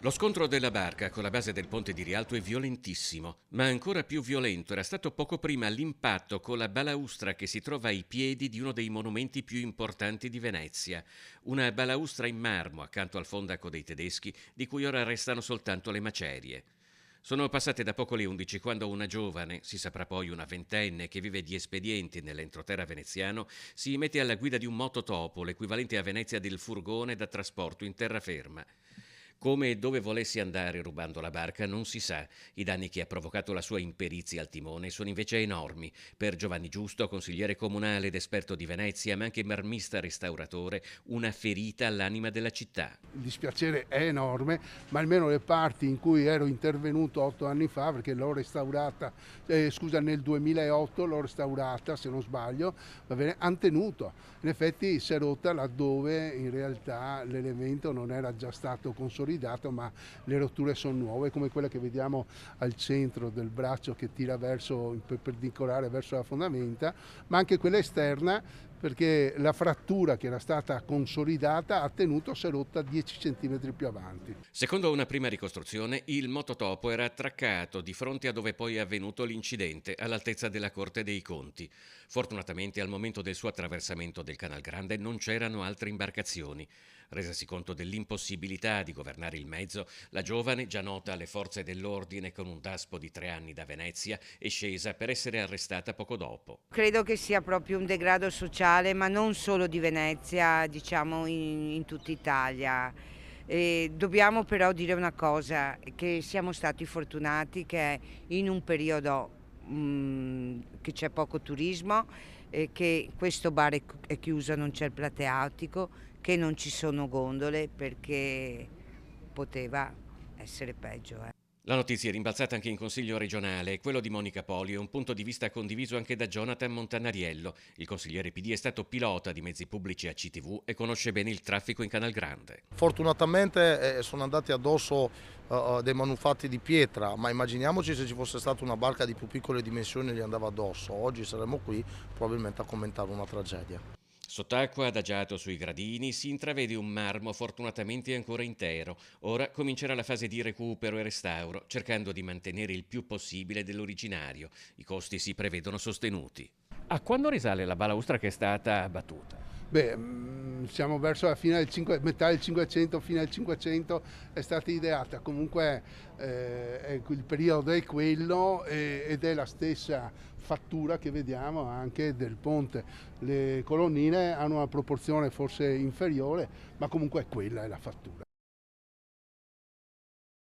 Lo scontro della barca con la base del ponte di Rialto è violentissimo, ma ancora più violento era stato poco prima l'impatto con la balaustra che si trova ai piedi di uno dei monumenti più importanti di Venezia, una balaustra in marmo accanto al fondaco dei tedeschi di cui ora restano soltanto le macerie. Sono passate da poco le 11 quando una giovane, si saprà poi una ventenne che vive di espedienti nell'entroterra veneziano, si mette alla guida di un mototopo, l'equivalente a Venezia del furgone da trasporto in terraferma. Come e dove volessi andare rubando la barca non si sa. I danni che ha provocato la sua imperizia al timone sono invece enormi. Per Giovanni Giusto, consigliere comunale ed esperto di Venezia, ma anche marmista restauratore, una ferita all'anima della città. Il dispiacere è enorme, ma almeno le parti in cui ero intervenuto 8 anni fa, perché l'ho restaurata, nel 2008 l'ho restaurata, se non sbaglio, va bene, hanno tenuto. In effetti si è rotta laddove in realtà l'elemento non era già stato consolidato, ma le rotture sono nuove, come quella che vediamo al centro del braccio che tira verso, perpendicolare verso la fondamenta, ma anche quella esterna, perché la frattura che era stata consolidata ha tenuto, si è rotta 10 cm più avanti. Secondo una prima ricostruzione, il mototopo era attraccato di fronte a dove poi è avvenuto l'incidente, all'altezza della Corte dei Conti. Fortunatamente al momento del suo attraversamento del Canal Grande non c'erano altre imbarcazioni. Resasi conto dell'impossibilità di governare il mezzo, la giovane, già nota alle forze dell'ordine con un daspo di 3 anni da Venezia, è scesa per essere arrestata poco dopo. Credo che sia proprio un degrado sociale, ma non solo di Venezia, diciamo in tutta Italia. Dobbiamo però dire una cosa, che siamo stati fortunati che in un periodo che c'è poco turismo, che questo bar è chiuso, non c'è il plateautico, che non ci sono gondole perché poteva essere peggio. La notizia è rimbalzata anche in Consiglio regionale e quello di Monica Poli è un punto di vista condiviso anche da Jonathan Montanariello. Il consigliere PD è stato pilota di mezzi pubblici a CTV e conosce bene il traffico in Canal Grande. Fortunatamente sono andati addosso dei manufatti di pietra, ma immaginiamoci se ci fosse stata una barca di più piccole dimensioni e gli andava addosso. Oggi saremmo qui probabilmente a commentare una tragedia. Sott'acqua, adagiato sui gradini, si intravede un marmo fortunatamente ancora intero. Ora comincerà la fase di recupero e restauro, cercando di mantenere il più possibile dell'originario. I costi si prevedono sostenuti. A quando risale la balaustra che è stata abbattuta? Beh, siamo verso la fine metà del 500, fine del 500 è stata ideata, comunque il periodo è quello ed è la stessa fattura che vediamo anche del ponte. Le colonnine hanno una proporzione forse inferiore, ma comunque quella è la fattura.